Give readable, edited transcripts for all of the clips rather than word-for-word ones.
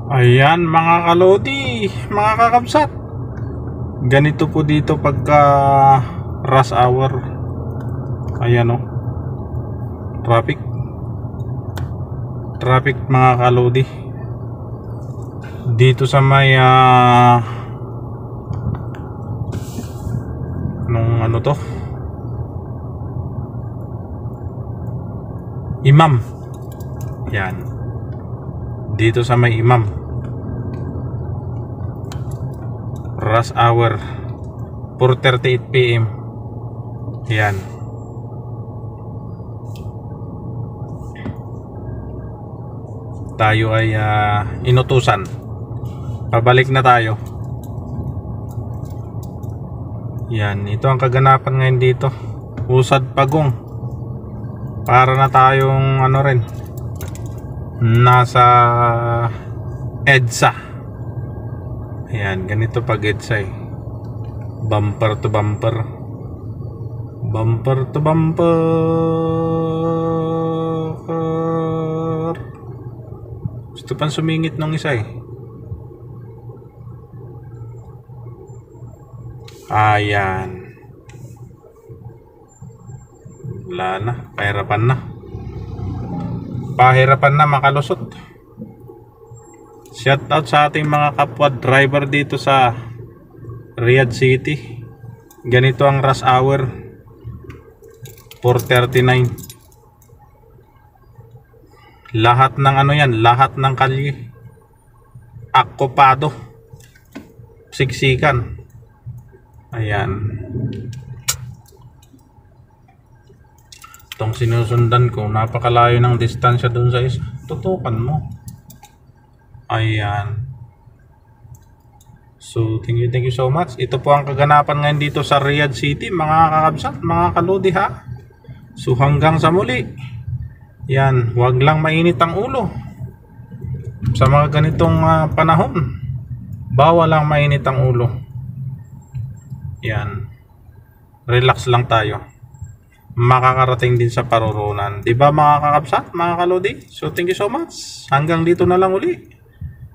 Ayan mga kalodi, mga kakabsat. Ganito po dito pagka rush hour. Ayan o, traffic mga kalodi. Dito sa may nung ano to, Imam. Yan, dito sa may Imam, rush hour 4:38 PM. Yan. Tayo ay inutusan. Pabalik na tayo. Yan, ito ang kaganapan ngayon dito. Usad Pagong. Para na tayong ano rin, nasa EDSA. Ayan, ganito pag EDSA eh. Bumper to bumper. Bumper to bumper. Gusto pang sumingit ng isa eh. Ayan. Wala na, pahirapan na. Pahirapan na makalusot. Shout out sa ating mga kapwa driver dito sa Riyadh City. Ganito ang rush hour 4:39. Lahat ng ano yan, lahat ng kalye akopado, siksikan. Ayan. Itong sinusundan ko, napakalayo ng distansya dun sa isa. Tutukan mo. Ayan. So, thank you so much. Ito po ang kaganapan ngayon dito sa Riyadh City, mga kakabsat, mga kalodi ha. So, hanggang sa muli. Yan, huwag lang mainit ang ulo. Sa mga ganitong panahon, bawal lang mainit ang ulo. Yan. Relax lang tayo. Makakarating din sa paruroonan. Diba mga kakabsat, mga kalodi? So, thank you so much. Hanggang dito na lang uli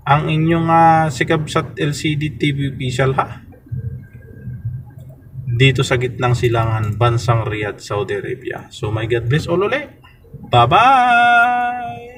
ang inyong si Kabsat LCD TV official ha, dito sa gitnang silangan, bansang Riyadh, Saudi Arabia. So may God bless all ulit. Bye bye.